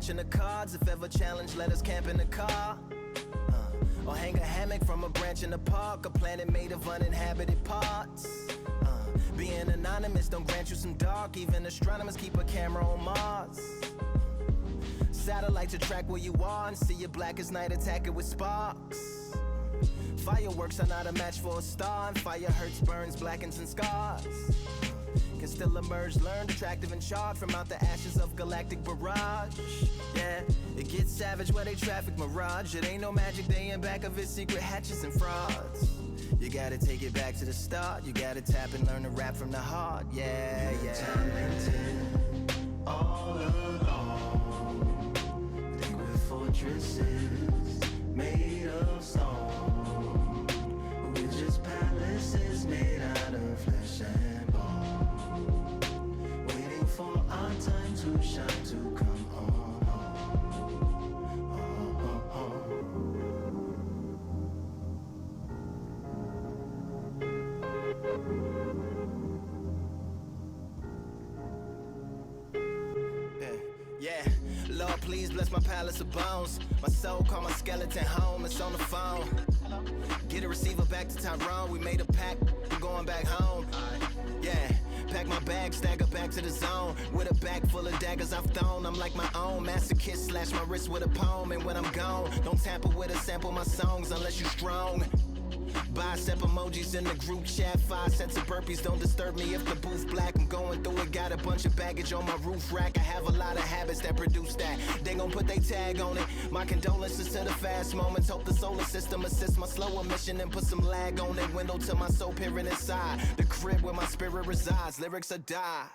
matching the cards. If ever challenged, let us camp in the car. Or hang a hammock from a branch in the park. A planet made of uninhabited parts. Being anonymous don't grant you some dark. Even astronomers keep a camera on Mars. Satellites to track where you are and see you black as night, attack it with sparks. Fireworks are not a match for a star, and fire hurts, burns, blackens, and scars. Can still emerge, learned, attractive, and charred from out the ashes of galactic barrage. Yeah, it gets savage where they traffic mirage. It ain't no magic day in back of it, secret hatches and frauds. You gotta take it back to the start. You gotta tap and learn to rap from the heart. Yeah, yeah. Talented all along. Think we're fortresses made of stone. We're just palaces made out of flesh and bone. Waiting for our time to shine, to come on home. Yeah, Lord, please bless my palace of bones. My soul call my skeleton home, it's on the phone. Get a receiver back to Tyrone. We made a pact, we're going back home. Yeah, pack my bag, stagger back to the zone. With a bag full of daggers I've thrown. I'm like my own masochist, slash my wrist with a poem. And when I'm gone, don't tamper with or sample my songs unless you strong. Bicep emojis in the group chat. 5 sets of burpees, don't disturb me if the booth black. I'm going through it, got a bunch of baggage on my roof rack. I have a lot of habits that produce that. They gon' put they tag on it. My condolences to the fast moments. Hope the solar system assists my slow emission and put some lag on it. Window to my soul peering inside the crib where my spirit resides. Lyrics are die.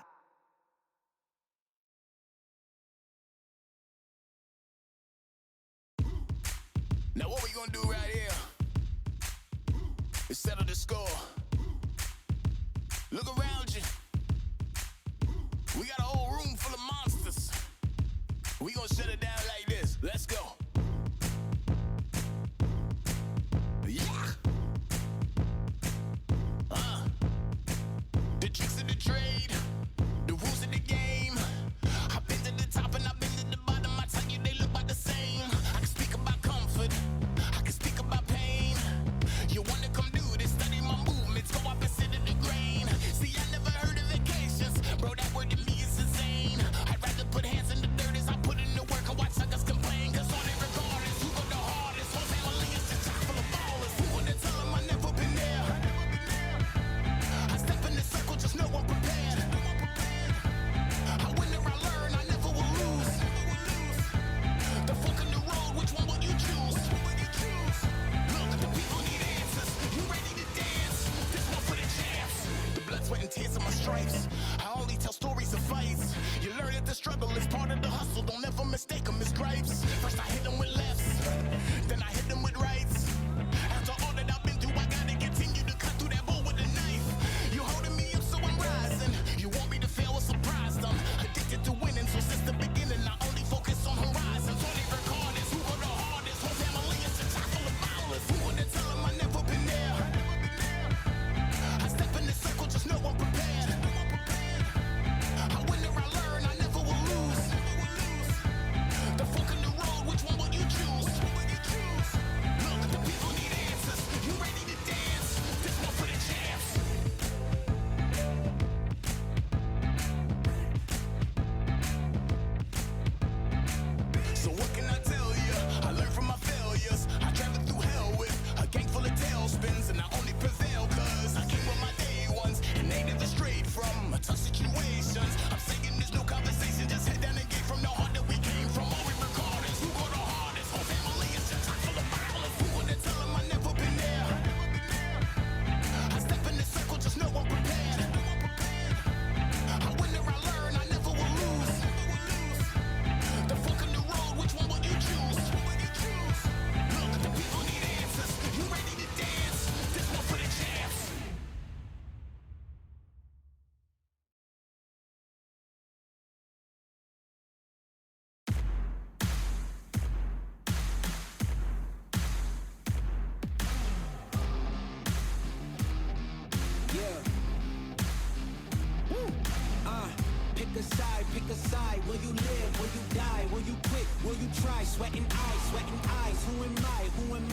Now what we gonna do right here is settle the score. Look around you. We got a whole room full of monsters. We gonna shut it down like this. Let's go. Yeah. The tricks of the trade, the rules of the game. I've been to the top and I've been to the bottom. I tell you they look about the same. I can speak about comfort, I can speak about pain. You wanna come do this, study my movements, go up and sit in the grain. See, I never heard of vacations, bro, that word to me is insane. I'd rather put hands in the dirt as I put in the work and watch suckers complain. Cause all they sweating eyes. Who am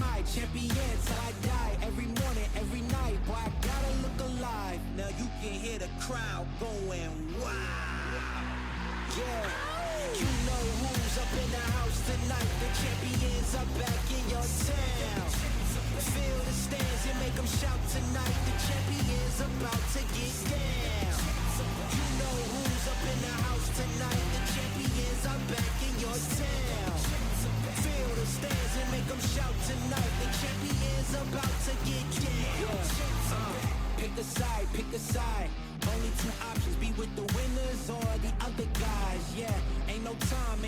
I? Champion till I die. Every morning, every night, boy, I gotta look alive. Now you can hear the crowd going wow. Yeah, you know who's up in the house tonight. The champions are back in your town. Feel the stands and make them shout tonight. The champions about to get down. You know who's up in the house tonight. The champions are back in your town. Feel the stands and make them shout tonight. The champions about to get down. Pick a side. Only two options, be with the winners or the other guys. Yeah, ain't no time,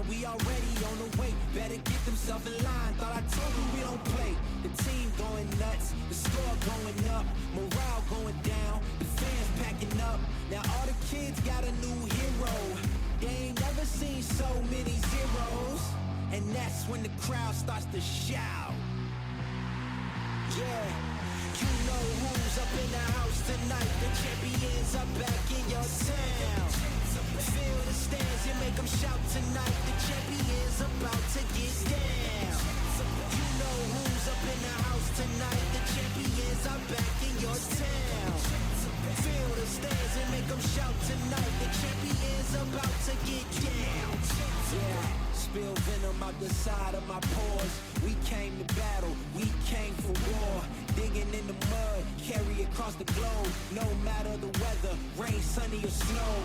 we already on the way. Better get themselves in line, thought I told you we don't play. The team going nuts, the score going up, morale going down, the fans packing up. Now all the kids got a new hero. They ain't never seen so many zeros. And that's when the crowd starts to shout. Yeah, you know who's up in the house tonight. The champions are back in your town. Feel the stands and make them shout tonight. The champions about to get down. You know who's up in the house tonight. The champions are back in your town. Feel the stands and make them shout tonight. The champions about to get down. Yeah, spill venom out the side of my pores. We came to battle, we came for war. Digging in the mud, carry across the globe. No matter the weather, rain, sunny or snow.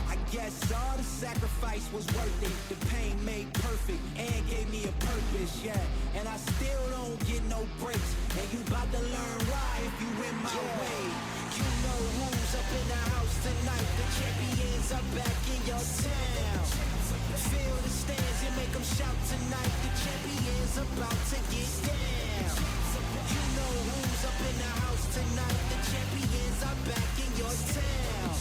I guess all the sacrifice was worth it. The pain made perfect and gave me a purpose, yeah. And I still don't get no breaks. And you about to learn why if you in my way. You know who's up in the house tonight. The champions are back in your town. Feel the stands and make them shout tonight. The champions about to get down. You know who's up in the house tonight. The champions are back in your town.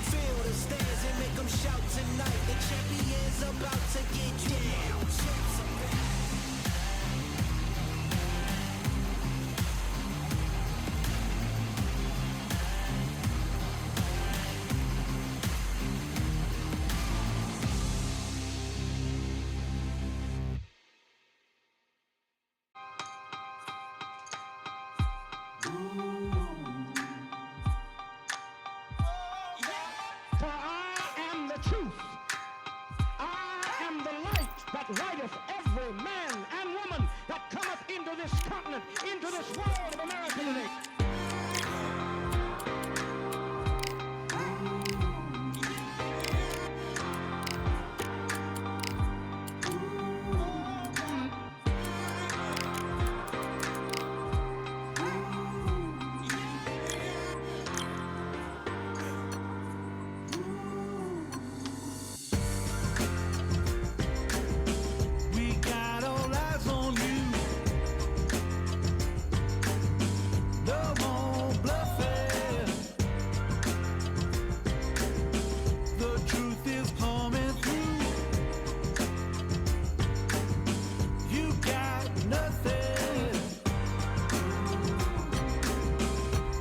Feel the stands and make them shout tonight. The champions about to get down. For I am the truth. I am the light that lighteth every man and woman that cometh into this continent, into this world of America today. We got all eyes on you. No more bluffing. The truth is coming through. You got nothing.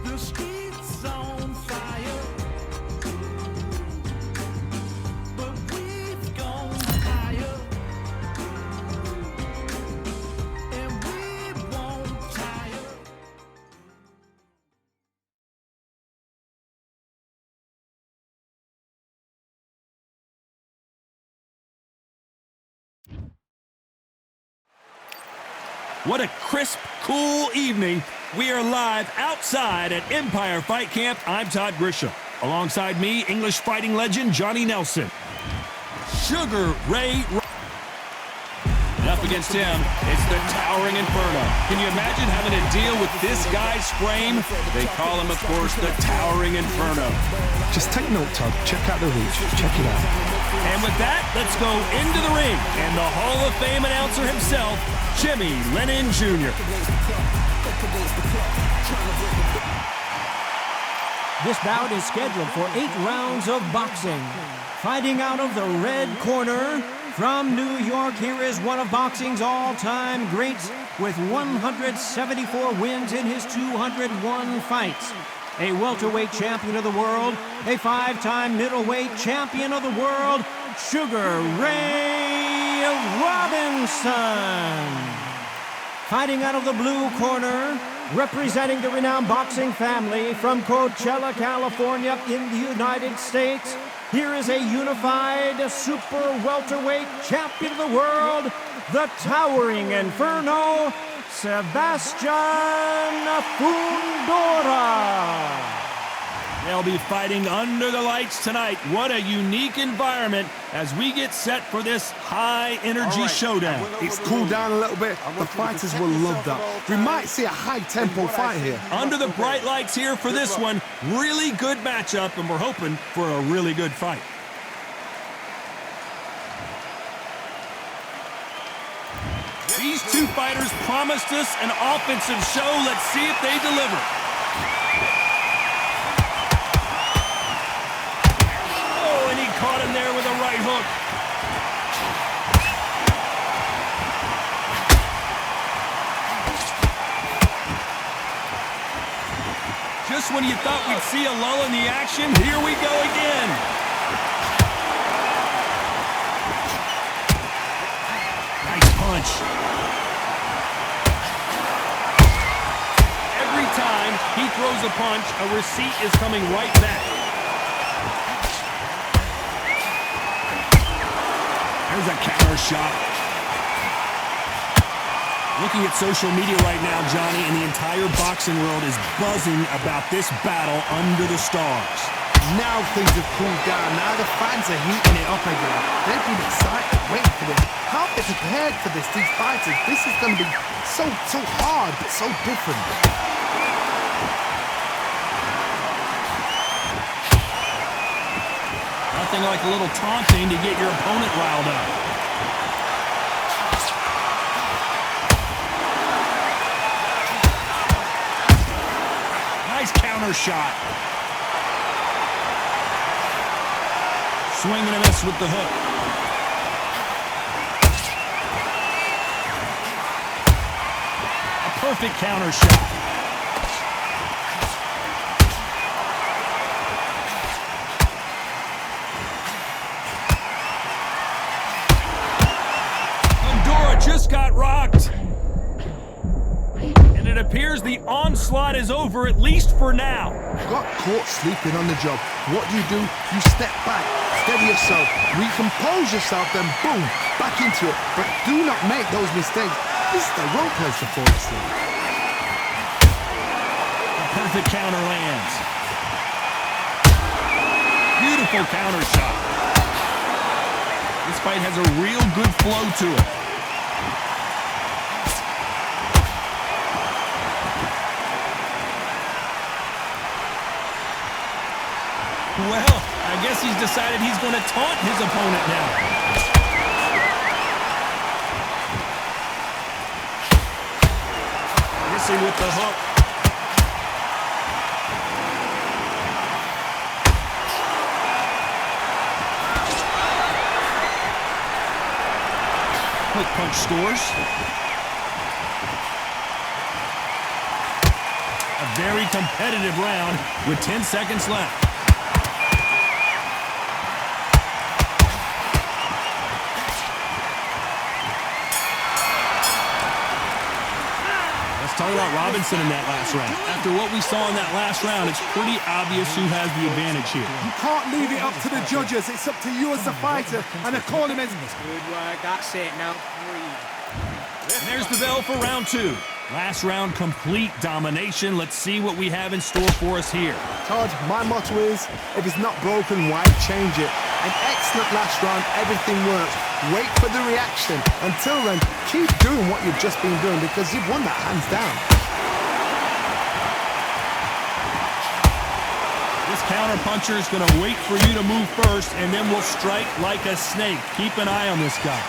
The streets on fire, but we've gone higher. And we won't tire. What a crisp, cool evening. We are live outside at Empire Fight Camp. I'm Todd Grisham. Alongside me, English fighting legend Johnny Nelson. Sugar Ray. And up against him, it's the Towering Inferno. Can you imagine having to deal with this guy's frame? They call him, of course, the Towering Inferno. Just take note, Todd. Check out the reach. Check it out. And with that, let's go into the ring. And the Hall of Fame announcer himself, Jimmy Lennon Jr. This bout is scheduled for 8 rounds of boxing. Fighting out of the red corner, from New York, here is one of boxing's all-time greats with 174 wins in his 201 fights. A welterweight champion of the world, a 5-time middleweight champion of the world, Sugar Ray Robinson. Johnson. Fighting out of the blue corner, representing the renowned boxing family from Coachella, California in the United States, here is a unified super welterweight champion of the world, the towering Inferno, Sebastian Fundora. They'll be fighting under the lights tonight. What a unique environment as we get set for this high-energy showdown. It's cooled down a little bit. The fighters will love that. We might see a high-tempo fight here. Under the bright lights here for this one. Really good matchup, and we're hoping for a really good fight. These two fighters promised us an offensive show. Let's see if they deliver. Caught him there with a right hook. Just when you thought we'd see a lull in the action, here we go again. Nice punch. Every time he throws a punch, a receipt is coming right back. There's a counter shot. Looking at social media right now, Johnny, and the entire boxing world is buzzing about this battle under the stars. Now things have cooled down. Now the fans are heating it up again. They've been excited, waiting for this. How they prepared for this, these fighters. This is going to be so hard, but so different. Nothing like a little taunting to get your opponent riled up. Nice counter shot. Swing and a miss with the hook. A perfect counter shot. Just got rocked. And it appears the onslaught is over, at least for now. Got caught sleeping on the job. What do? You step back, steady yourself, recompose yourself, then boom, back into it. But do not make those mistakes. This is the wrong place to fall asleep. A perfect counter lands. Beautiful counter shot. This fight has a real good flow to it. Well, I guess he's decided he's going to taunt his opponent now. Missing with the hook. Quick punch scores. A very competitive round with 10 seconds left. Talk about Robinson in that last round. After what we saw in that last round, it's pretty obvious who has the advantage here. You can't leave it up to the judges. It's up to you as the fighter and the cornerman. Good work. That's it. Now And there's the bell for round two. Last round, complete domination. Let's see what we have in store for us here. Todd, my motto is, if it's not broken, why change it? An excellent last round, everything works. Wait for the reaction. Until then, keep doing what you've just been doing because you've won that hands down. This counter puncher is going to wait for you to move first, and then we'll strike like a snake. Keep an eye on this guy.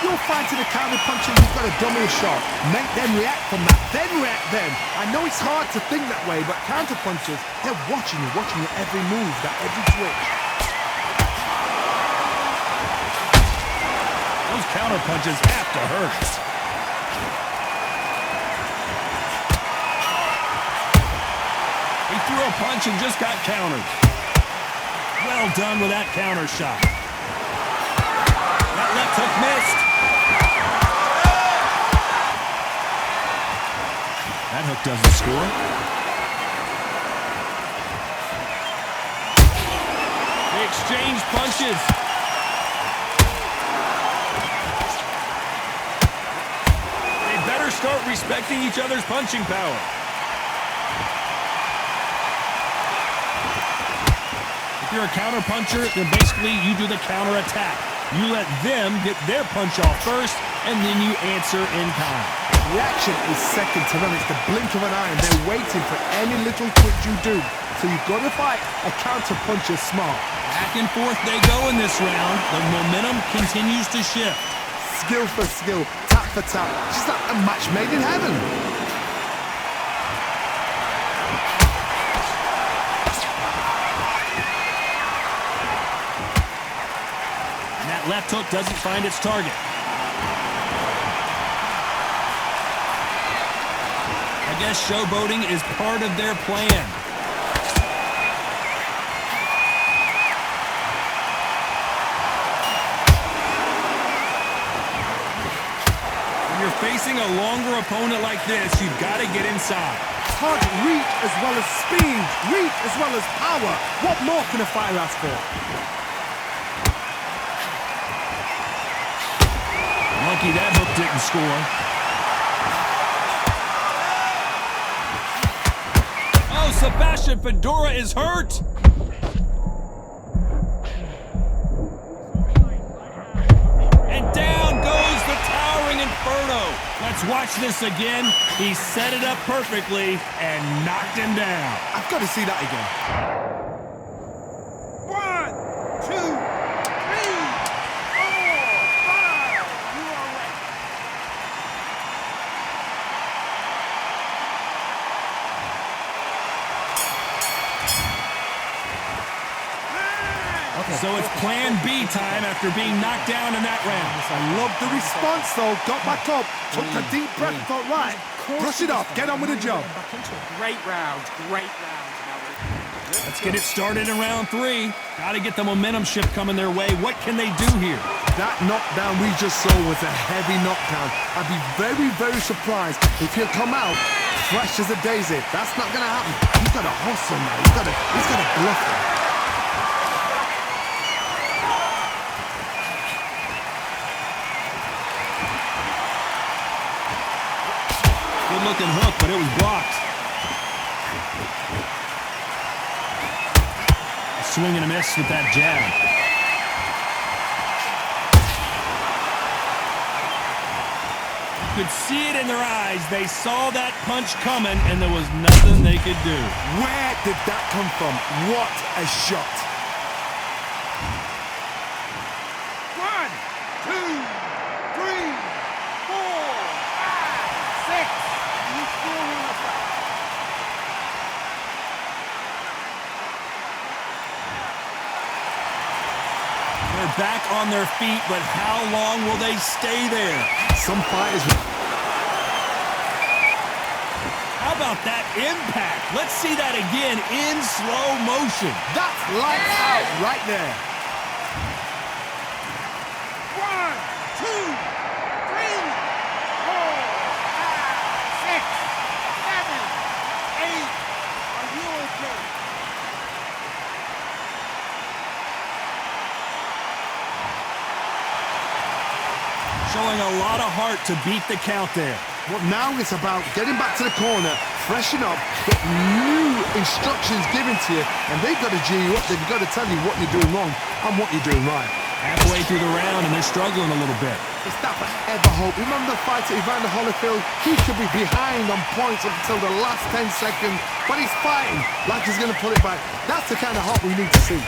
You're fighting a counter puncher, you've got to dummy a shot. Make them react from that, then react then. I know it's hard to think that way, but counter punchers, they're watching your every move, that every switch. Those counter punches have to hurt. He threw a punch and just got countered. Well done with that counter shot. That left hook missed. doesn't score. They exchange punches. They better start respecting each other's punching power. If you're a counter puncher, then basically you do the counter attack. You let them get their punch off first, and then you answer in kind. Reaction is second to none. It's the blink of an eye, and they're waiting for any little twitch you do. So you've got to fight a counter puncher smart. Back and forth they go in this round. The momentum continues to shift. Skill for skill, tap for tap. Just like a match made in heaven. And that left hook doesn't find its target. I guess showboating is part of their plan. When you're facing a longer opponent like this, you've got to get inside. Hard reach as well as speed, reach as well as power. What more can a fighter ask for? Lucky that hook didn't score. Oh, Sebastian Fundora is hurt. And down goes the towering Inferno. Let's watch this again. He set it up perfectly and knocked him down. I've got to see that again. 1, 2, 3, 4, 5. You are ready. So it's plan B time after being knocked down in that round. I love the response though. Got back up, took a deep breath, thought, right, brush it off, get on with the job. Great round. Let's get it started in round 3. Got to get the momentum shift coming their way. What can they do here? That knockdown we just saw was a heavy knockdown. I'd be very, very surprised if he'll come out fresh as a daisy. That's not gonna happen. He's got to hustle now. He's got to bluff him. Looking hook, but it was blocked. A swing and a miss with that jab. You could see it in their eyes. They saw that punch coming, and there was nothing they could do. Where did that come from? What a shot. 1, 2, 3, 4, 5, 6. They're back on their feet, but how long will they stay there? Some fighters... How about that impact? Let's see that again in slow motion. That's lights out right there. 1, 2, 3, 4, 5, 6, 7, 8. Are you okay? Showing a lot of heart to beat the count there. Well, now it's about getting back to the corner, freshen up, get new instructions given to you, and they've got to G you up. They've got to tell you what you're doing wrong and what you're doing right. Halfway through the round, and they're struggling a little bit. It's that forever hope. Remember the fight at Evander Holyfield? He could be behind on points up until the last 10 seconds, but he's fighting like he's going to pull it back. That's the kind of hope we need to see.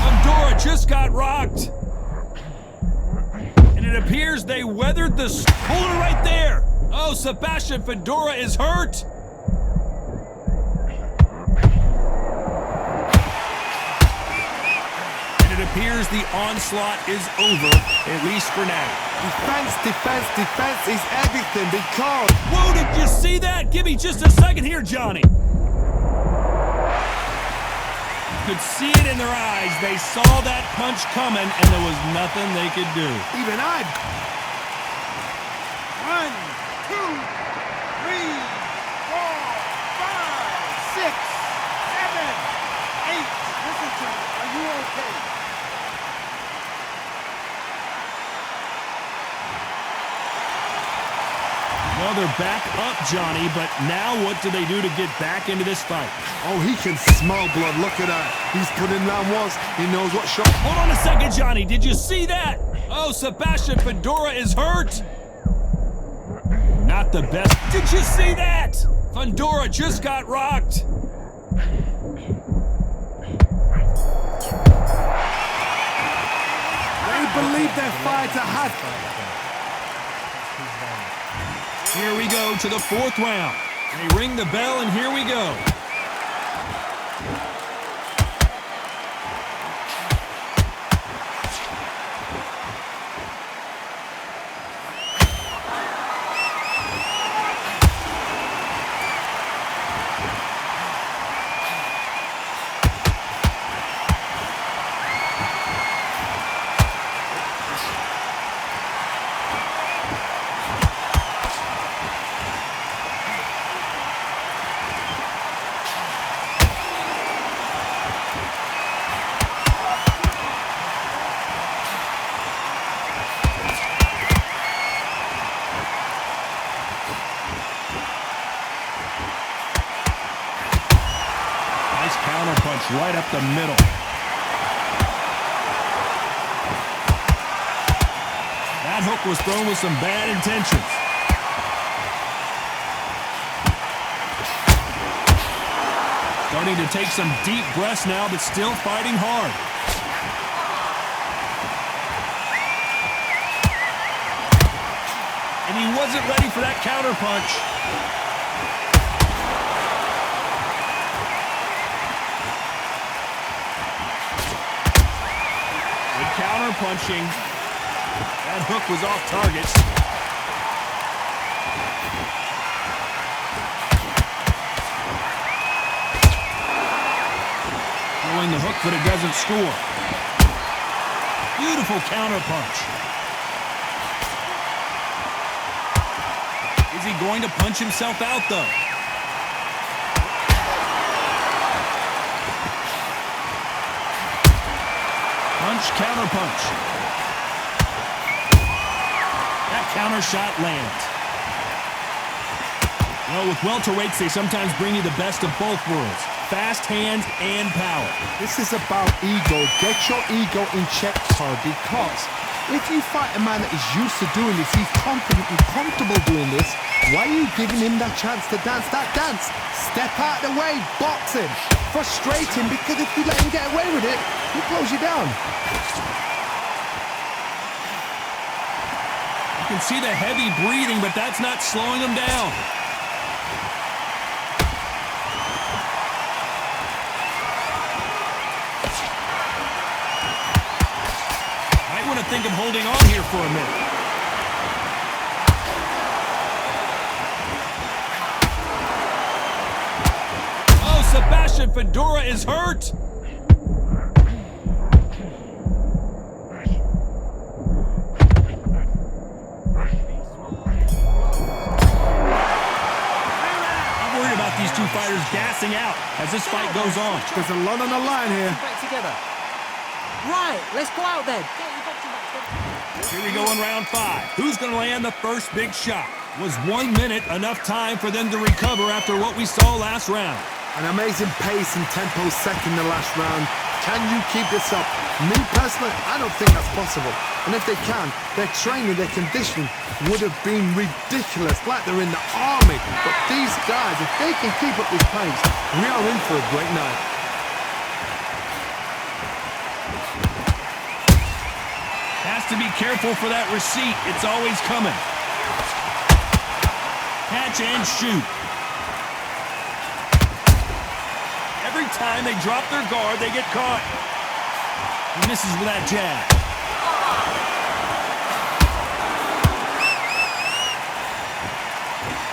Fundora just got rocked. And it appears they weathered the puller right there. Oh, Sebastian Fundora is hurt. And it appears the onslaught is over, at least for now. Defense, defense, defense is everything because... Whoa, did you see that? Give me just a second here, Johnny. Could see it in their eyes. They saw that punch coming, and there was nothing they could do. Even I Well, they're back up, Johnny, but now what do they do to get back into this fight? Oh, he can smell blood. Look at that. He's put in round once. He knows what shot. Hold on a second, Johnny. Did you see that? Oh, Sebastian Fundora is hurt. Not the best. Did you see that? Fundora just got rocked. They believe their fighter had. Here we go to the fourth round. They ring the bell, and here we go. Counterpunch right up the middle. That hook was thrown with some bad intentions. Starting to take some deep breaths now, but still fighting hard. And he wasn't ready for that counterpunch. Counter-punching. That hook was off target. Throwing the hook, but it doesn't score. Beautiful counter-punch. Is he going to punch himself out, though? Counter punch. That counter shot lands. Well, with welterweights, they sometimes bring you the best of both worlds. Fast hands and power. This is about ego. Get your ego in check, Todd, because if you fight a man that is used to doing this, he's confident and comfortable doing this, why are you giving him that chance to dance that dance? Step out of the way, box him. Frustrating, because if you let him get away with it, he close you down. You can see the heavy breathing, but that's not slowing him down. Might want to think of holding on here for a minute. Oh, Sebastian Fundora is hurt. These two fighters gassing out as this fight goes on. There's a lot on the line here. Back together. Right, let's go out then. Here we go in round 5. Who's going to land the first big shot? Was 1 minute enough time for them to recover after what we saw last round? An amazing pace and tempo set in the last round. Can you keep this up? Me personally, I don't think that's possible. And if they can, their training, their conditioning would have been ridiculous, like they're in the army. But these guys, if they can keep up this pace, we are in for a great night. Has to be careful for that receipt. It's always coming. Catch and shoot. Every time they drop their guard, they get caught. He misses with that jab.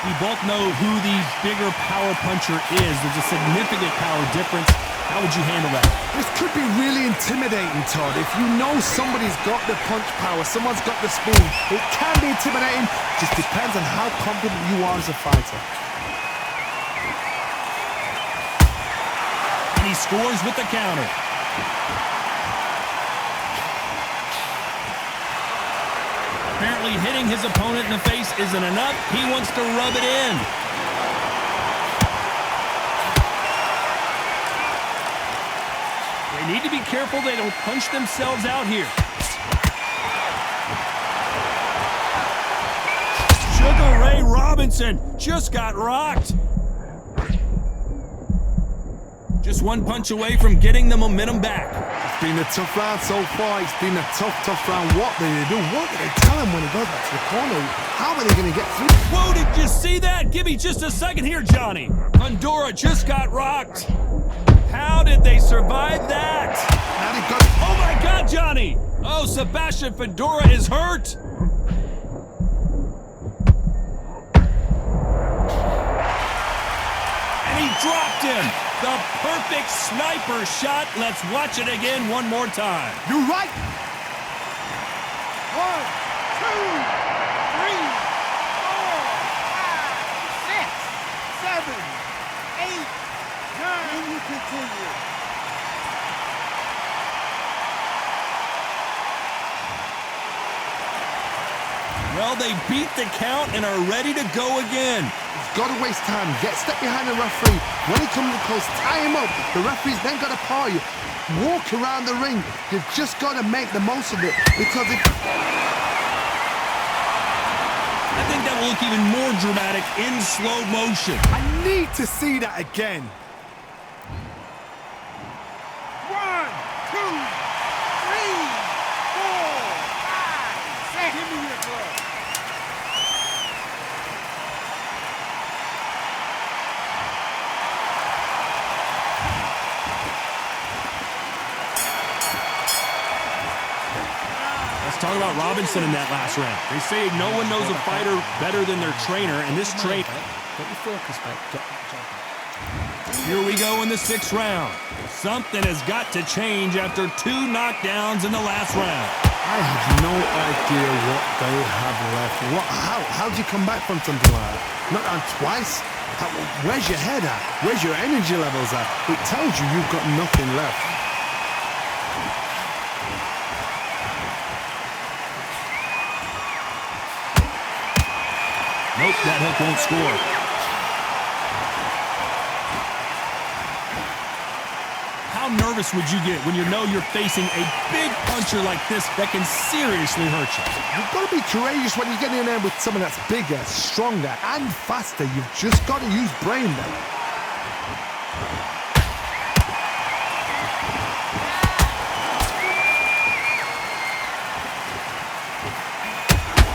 We both know who the bigger power puncher is. There's a significant power difference. How would you handle that? This could be really intimidating, Todd. If you know somebody's got the punch power, someone's got the spoon, it can be intimidating. Just depends on how confident you are as a fighter. And he scores with the counter. Apparently hitting his opponent in the face isn't enough. He wants to rub it in. They need to be careful they don't punch themselves out here. Sugar Ray Robinson just got rocked. Just one punch away from getting the momentum back. It's been a tough round so far. It's been a tough round. What do they do? What do they tell him when he goes back to the corner? How are they going to get through? Whoa, did you see that? Give me just a second here, Johnny. Fundora just got rocked. How did they survive that? Oh my God, Johnny! Oh, Sebastian Fundora is hurt. And he dropped him. The perfect sniper shot. Let's watch it again one more time. You're right. 1, 2, 3, 4, 5, 6, 7, 8, 9. And you continue. Well, they beat the count and are ready to go again. He's got to waste time. Step behind the referee. When he comes close, tie him up. The referee's then got to paw you. Walk around the ring. You've just got to make the most of it. Because if... I think that will look even more dramatic in slow motion. I need to see that again. 1, 2, 3, 4, 5, 6. Give me your glove. Let's talk about Robinson in that last round. They say no one knows a fighter better than their trainer, and this trainer... Get your focus back. Here we go in the 6th round. Something has got to change after 2 knockdowns in the last round. I have no idea what they have left. How do you come back from something like that? Not on twice? Where's your head at? Where's your energy levels at? It tells you you've got nothing left. Nope, that hook won't score. How nervous would you get when you know you're facing a big puncher like this that can seriously hurt you? You've got to be courageous when you get in there with someone that's bigger, stronger, and faster. You've just got to use brain then.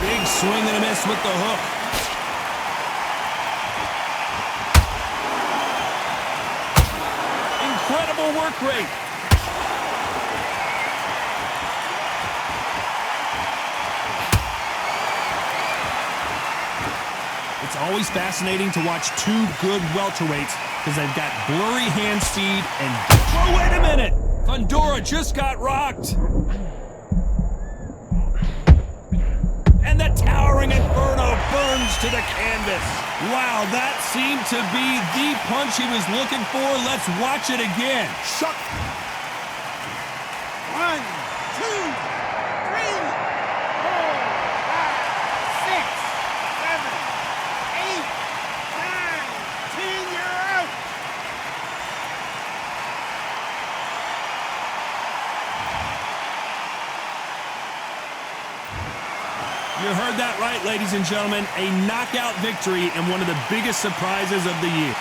Big swing and a miss with the hook. Incredible work rate. It's always fascinating to watch 2 good welterweights because they've got blurry hand speed and... Oh, wait a minute! Fundora just got rocked. And the towering Inferno burns to the canvas. Wow, that seemed to be the punch he was looking for. Let's watch it again. Shut. 1, 2, 3, 4, 5, 6, 7, 8, 9, 10. You're out. You heard that right, ladies and gentlemen. A knockout victory and one of the biggest surprises of the year.